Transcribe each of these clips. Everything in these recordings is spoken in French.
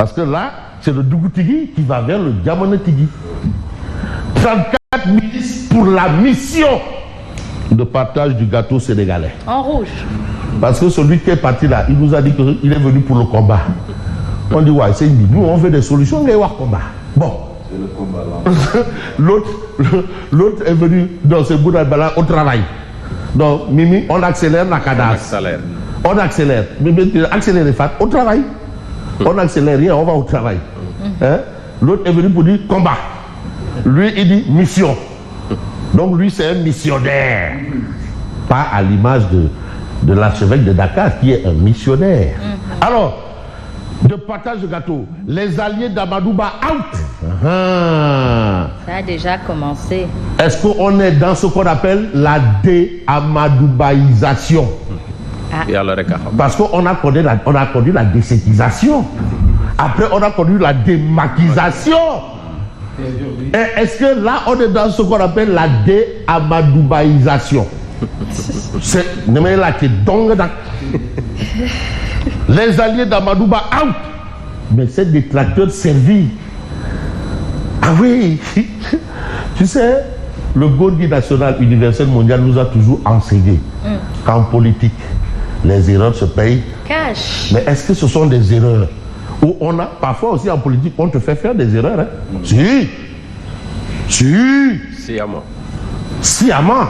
Parce que là, c'est le Dougou-Tigui qui va vers le Diamone-Tigui. 34 ministres pour la mission de partage du gâteau sénégalais. En rouge. Parce que celui qui est parti là, il nous a dit qu'il est venu pour le combat. On dit, ouais, c'est une nous on veut des solutions, mais il y a un combat. Bon. L'autre est venu dans ce bout d'Albala au travail. Donc, Mimi, on accélère la cadence. On accélère. Mimi, accélère les fats au travail. On accélère rien, on va au travail. Hein? L'autre est venu pour dire combat. Lui, il dit mission. Donc, lui, c'est un missionnaire. Pas à l'image de l'archevêque de Dakar, qui est un missionnaire. Alors, de partage de gâteau, les alliés d'Amadouba out. Ça a déjà commencé. Est-ce qu'on est dans ce qu'on appelle la dé-amadoubaïsation? Parce qu'on a connu la désétisation. Après, on a connu la démaquisation. Et est-ce que là, on est dans ce qu'on appelle la dé-amadoubaïsation? C'est les alliés d'Amadouba out. Mais c'est des tracteurs servis. Ah oui. Tu sais, le Gondi national universel mondial nous a toujours enseigné qu'en politique, les erreurs se payent cash. Mais est-ce que ce sont des erreurs où on a, parfois aussi en politique, on te fait faire des erreurs, hein? Sciemment.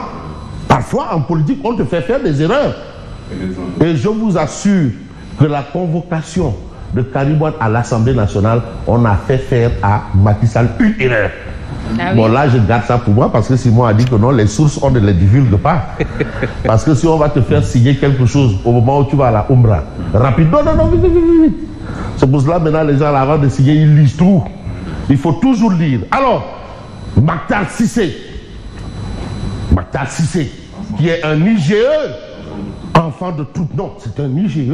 Parfois en politique, on te fait faire des erreurs. Et je vous assure que la convocation de Karim Wade à l'Assemblée nationale, on a fait faire à Macky Sall une erreur. Bon, là, je garde ça pour moi parce que Simon a dit que non, les sources, on ne les divulgue pas. Parce que si on va te faire signer quelque chose au moment où tu vas à la Umbra, rapide, non, vite. C'est pour cela maintenant, les gens, avant de signer, ils lisent tout. Il faut toujours lire. Alors, Makhtar Cissé, qui est un IGE, enfant de tout, non, c'est un IGE,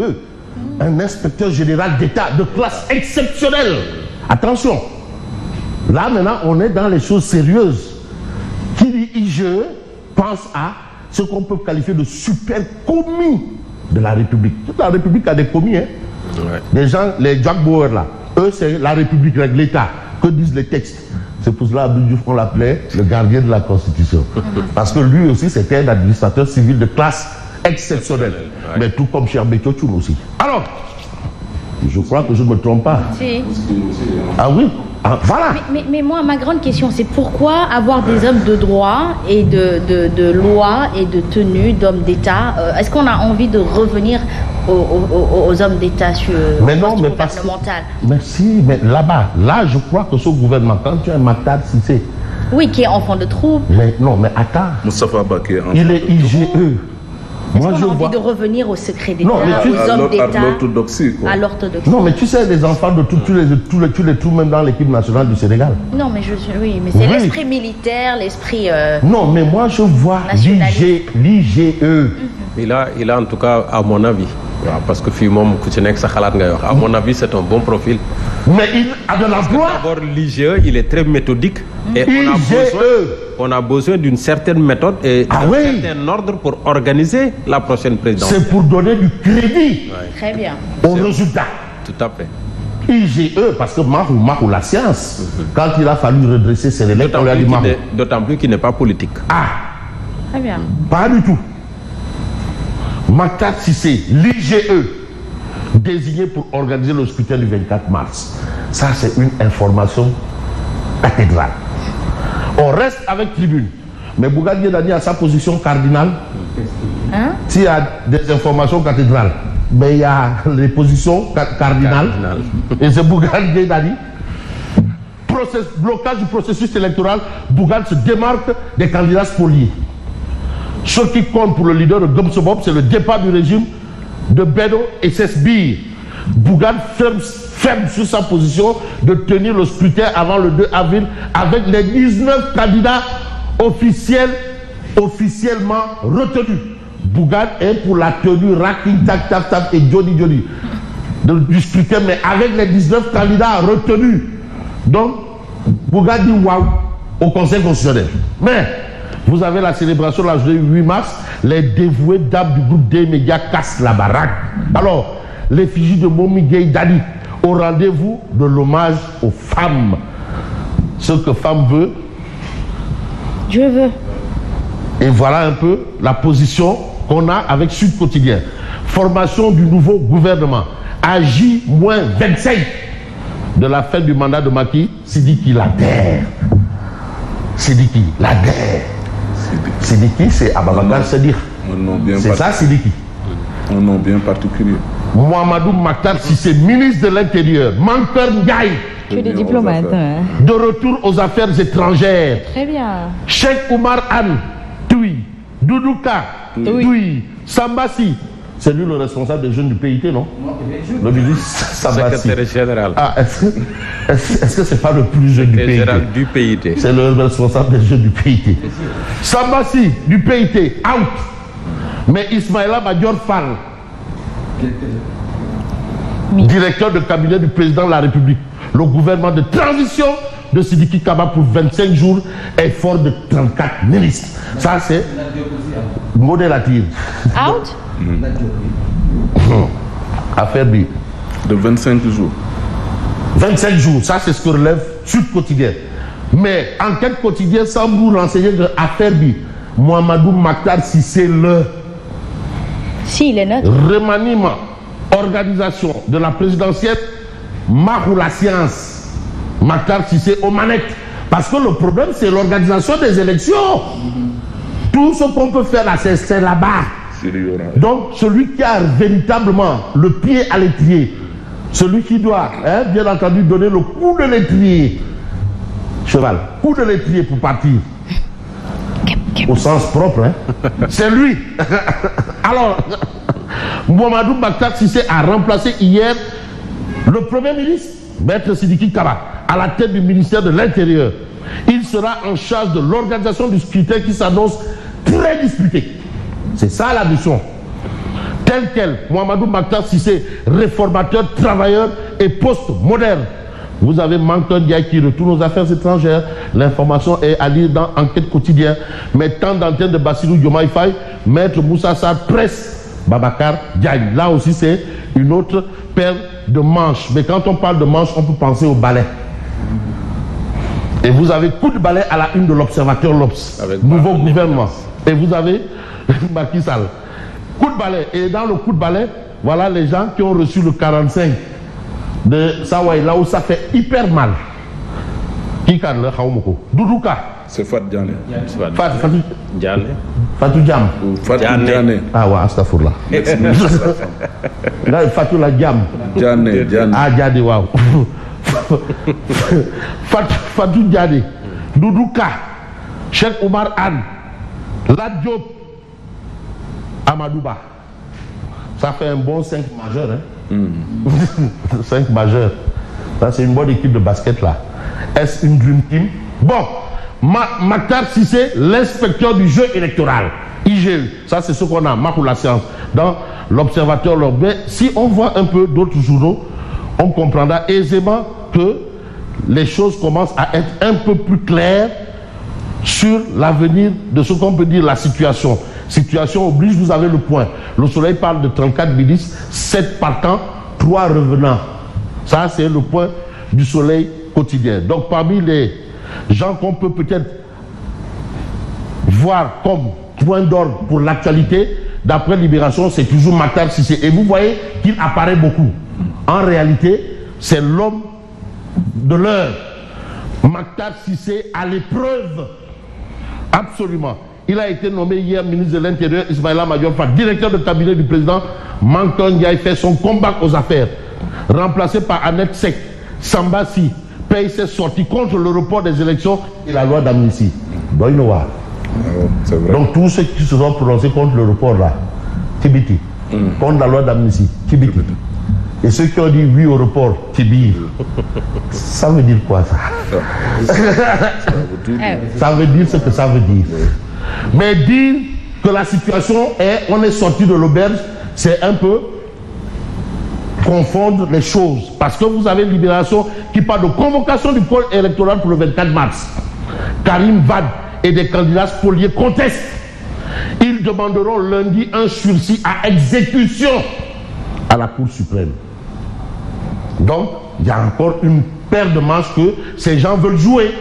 un inspecteur général d'État de classe exceptionnelle. Attention, là maintenant on est dans les choses sérieuses. Qui dit IGE pense à ce qu'on peut qualifier de super commis de la République. Toute la République a des commis, hein. Des gens, les Jack Bauer là, eux c'est la République, l'État. Que disent les textes? C'est pour cela qu'on l'appelait le gardien de la Constitution. Parce que lui aussi c'était un administrateur civil de classe exceptionnel, mais tout comme Cher Bekiochoun aussi. Alors, je crois que je ne me trompe pas. Si. Ah oui, voilà. Mais moi, ma grande question, c'est pourquoi avoir des hommes de droit et de loi et de tenue d'hommes d'État? Est-ce qu'on a envie de revenir aux hommes d'État sur le gouvernemental? Merci, mais là-bas, là, je crois que ce gouvernement, quand tu as un Makhtar Cissé... Oui, qui est enfant de troupe. Mais non, mais attends. Moustapha Baké, il est IGE. Moi, je vois de revenir au secret d'État, aux hommes d'État, à l'orthodoxie. Non, mais tu sais, les enfants de tous les trous, même dans l'équipe nationale du Sénégal. Non, mais mais c'est l'esprit militaire, l'esprit. Non, mais moi je vois l'IGE. Il a en tout cas, à mon avis, parce que à mon avis, c'est un bon profil. Mais il a de l'emploi. D'abord, l'IGE, il est très méthodique. Et on a besoin d'une certaine méthode et d'un certain ordre pour organiser la prochaine présidentielle. C'est pour donner du crédit Très bien. au résultat. Tout à fait. IGE, parce que Mahou la science, quand il a fallu redresser ses relèves, on lui a dit Mahou. D'autant plus qu'il n'est pas politique. Très bien. Pas du tout. Makhtar Cissé, l'IGE, désigné pour organiser le scrutin du 24 mars. Ça, c'est une information cathédrale. On reste avec Tribune. Mais Bougane Gueye a sa position cardinale. S'il y a des informations cathédrales, mais il y a les positions cardinales. Et c'est Bougane Gueye Dani. Blocage du processus électoral, Bougane se démarque des candidats spoliés. Ce qui compte pour le leader de Gomsobob, c'est le départ du régime de Bedo et Sesbir. Bougane ferme sur sa position de tenir le scrutin avant le 2 avril avec les 19 candidats officiellement retenus. Bougane est pour la tenue Raking Tak Tak Tak et Johnny du scrutin, mais avec les 19 candidats retenus. Donc, Bougane dit waouh au Conseil constitutionnel. Mais vous avez la célébration la journée 8 mars, les dévoués dames du groupe des médias cassent la baraque. Alors, l'effigie de Momi Gueye Dani au rendez-vous de l'hommage aux femmes. Ce que femme veut. Je veux. Et voilà un peu la position qu'on a avec Sud Quotidien. Formation du nouveau gouvernement. À J-25 de la fin du mandat de Macky, Sidiki l'adhère. Sidiki l'adhère. Sidiki, c'est Ababakar Sedir. C'est ça, Sidiki. Un nom bien particulier. Mohamedou Makhtar Cissé, ministre de l'Intérieur. Mankeur Ndiaye. Tu es des diplomates. De retour aux affaires étrangères. Très bien. Cheikh Oumar Anne, Toui. Doudouka, Toui. Sambassi. C'est lui le responsable des jeunes du PIT, non? Le ministre Sambassi. Secrétaire général. Ah, est-ce que c'est pas le plus jeune du PIT? Général du PIT. C'est le responsable des jeunes du PIT. Sambassi, du PIT, out. Mais Ismaïla Madior Fall, directeur de cabinet du président de la République, le gouvernement de transition de Sidiki Kaba pour 25 jours est fort de 34 ministres. Ça, c'est modélative. Out. Affaire B. De 25 jours. 25 jours, ça c'est ce que relève Sud Quotidien. Mais enquête quotidienne semble vous renseigner que affaire B. Mohamedou Makhtar Cissé le Si, il est neutre. remaniement, organisation de la présidentielle, Mahou la science, Makhtar Cissé aux manettes. Parce que le problème, c'est l'organisation des élections. Tout ce qu'on peut faire là, c'est là-bas. Donc, celui qui a véritablement le pied à l'étrier, celui qui doit, bien entendu, donner le coup de l'étrier, cheval, coup de l'étrier pour partir, au sens propre, c'est lui. Alors, Mohamedou Makhtar Cissé a remplacé hier le Premier ministre, Maître Sidiki Kaba, à la tête du ministère de l'Intérieur. Il sera en charge de l'organisation du scrutin qui s'annonce très disputé. C'est ça la mission. Tel quel, Mohamedou Makhtar Cissé, réformateur, travailleur et post-moderne. Vous avez Mankeur Ndiaye qui retourne aux affaires étrangères. L'information est à lire dans Enquête quotidien. Mais temps d'antenne de Bassirou Diomaye Faye, Maître Moussa Sarr presse Babakar Diagne. Là aussi, c'est une autre paire de manches. Mais quand on parle de manches, on peut penser au balai. Et vous avez coup de balai à la une de l'Observateur l'Obs. Nouveau gouvernement. Et vous avez Macky Sall. Coup de balai. Et dans le coup de balai, voilà les gens qui ont reçu le 45 de Sawai, là où ça fait hyper mal. Qui kan le Khaoumoko? Doudouka. C'est Fat Diané. Fatou Diané. Fatou Diam. Fat Diané. Ah ouais, Astafourla. Là, Fatou la Diam. Diané. Ah, Diané, waouh. Fatou Diané. Doudouka. Cheikh Oumar Anne. Lat Diop. Amadouba. Ça fait un bon 5 majeurs. 5 majeurs. Ça, c'est une bonne équipe de basket là. Est-ce une Dream Team? Bon, Makhtar Cissé, l'inspecteur du jeu électoral. IGE. Ça, c'est ce qu'on a, Mahou la science. Dans l'Observateur, mais si on voit un peu d'autres journaux, on comprendra aisément que les choses commencent à être un peu plus claires sur l'avenir de ce qu'on peut dire la situation. Situation oblige, vous avez le point. Le Soleil parle de 34 ministres, 7 partants, 3 revenants. Ça, c'est le point du Soleil quotidien. Donc, parmi les gens qu'on peut peut-être voir comme point d'ordre pour l'actualité, d'après Libération, c'est toujours Makhtar Cissé. Et vous voyez qu'il apparaît beaucoup. En réalité, c'est l'homme de l'heure. Makhtar Cissé à l'épreuve. Absolument. Il a été nommé hier ministre de l'Intérieur, Ismaïla Madior Fall, directeur de cabinet du président. Mankeur Ndiaye fait son combat aux affaires. Remplacé par Annette Sek, Sambassi paye ses sorties contre le report des élections et la loi d'amnistie. Donc tous ceux qui se sont prononcés contre le report là, Tibiti, contre la loi d'amnistie, Tibiti. Et ceux qui ont dit oui au report, Tibi. Ça veut dire quoi ça? Ça veut dire ce que ça veut dire. Mais dire que la situation est, on est sorti de l'auberge, c'est un peu confondre les choses. Parce que vous avez Libération qui parle de convocation du pôle électoral pour le 24 mars. Karim Wade et des candidats spoliés contestent. Ils demanderont lundi un sursis à exécution à la Cour suprême. Donc, il y a encore une paire de manches que ces gens veulent jouer.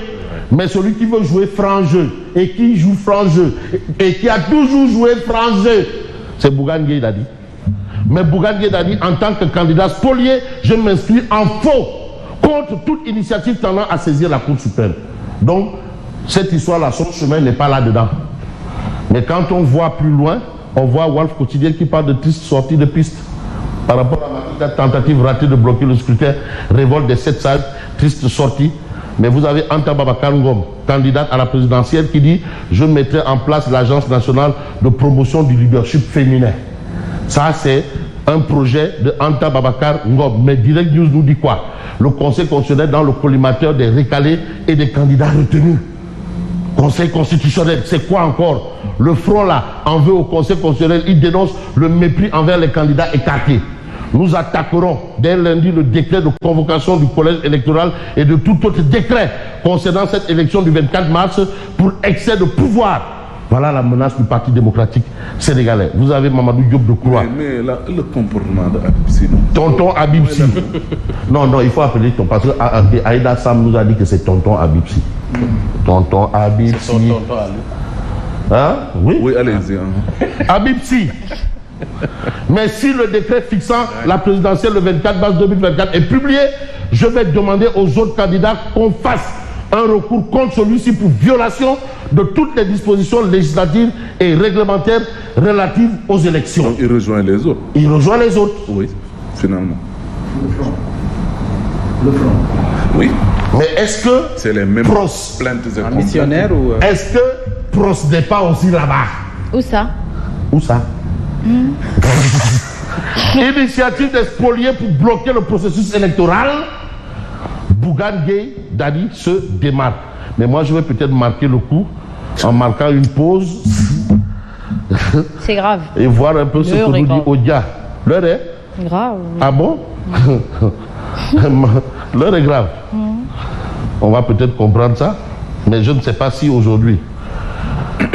Mais celui qui veut jouer franc jeu et qui joue franc jeu et qui a toujours joué franc jeu, c'est Bougane Gueye Dany. Mais Bougane Gueye Dany, en tant que candidat spolié, je m'inscris en faux contre toute initiative tendant à saisir la Cour suprême. Donc, cette histoire-là, son chemin n'est pas là-dedans. Mais quand on voit plus loin, on voit Wolf Quotidien qui parle de tristes sorties de piste. Par rapport à la tentative ratée de bloquer le scrutin, révolte des 7 sages, triste sortie. Mais vous avez Anta Babacar Ngom, candidate à la présidentielle, qui dit « Je mettrai en place l'Agence nationale de promotion du leadership féminin ». Ça, c'est un projet de Anta Babacar Ngom. Mais Direct News nous dit quoi? Le Conseil constitutionnel dans le collimateur des récalés et des candidats retenus. Conseil constitutionnel, c'est quoi encore? Le front là en veut au Conseil constitutionnel, il dénonce le mépris envers les candidats écartés. Nous attaquerons dès lundi le décret de convocation du collège électoral et de tout autre décret concernant cette élection du 24 mars pour excès de pouvoir. Voilà la menace du Parti démocratique sénégalais. Vous avez Mamadou Diop Decroix. Mais le comportement de Habib Sy. Tonton Habib Sy. Non, il faut appeler ton parce que Aïda Sam nous a dit que c'est tonton Habib Sy. Tonton Habib Sy. Hein? Oui. Oui, allez-y. Hein. Habib Sy. Mais si le décret fixant la présidentielle le 24 mars 2024 est publié, je vais demander aux autres candidats qu'on fasse un recours contre celui-ci pour violation de toutes les dispositions législatives et réglementaires relatives aux élections. Donc il rejoint les autres. Il rejoint les autres. Oui, finalement. Le front. Oui. Mais est-ce que c'est les mêmes plaintes et missionnaire ou est-ce que Pros n'est pas aussi là-bas? Où ça? Où ça? Initiative des spoliés pour bloquer le processus électoral. Bougane Gueye Dany se démarque. Mais moi, je vais peut-être marquer le coup en marquant une pause. C'est grave. Et voir un peu ce que nous dit Odia. L'heure est grave. Ah bon? L'heure est grave. On va peut-être comprendre ça. Mais je ne sais pas si aujourd'hui,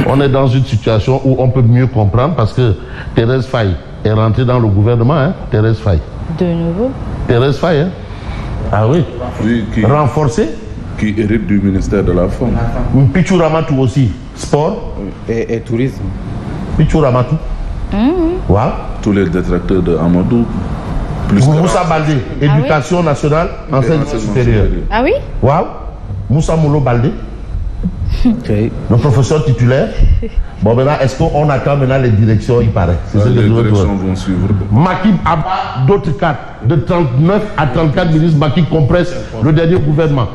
on est dans une situation où on peut mieux comprendre parce que Thérèse Faye est rentrée dans le gouvernement. Hein? Thérèse Faye. De nouveau? Thérèse Faye, hein? Ah oui, qui renforcé. Qui hérite du ministère de la Femme. Pichou Ramatou aussi, sport. Et tourisme. Pichou Ramatou. Wow. Tous les détracteurs de Amadou. Moussa Baldé, éducation nationale, enseignement supérieur. Ah oui? Wow. Moussa Moulo Baldé. Okay. Le professeur titulaire. Bon, maintenant, est-ce qu'on attend maintenant les directions, il paraît? Les directions vont suivre. Makib Abba, d'autres 4. De 39 à 34 ministres, Makib compresse le dernier gouvernement.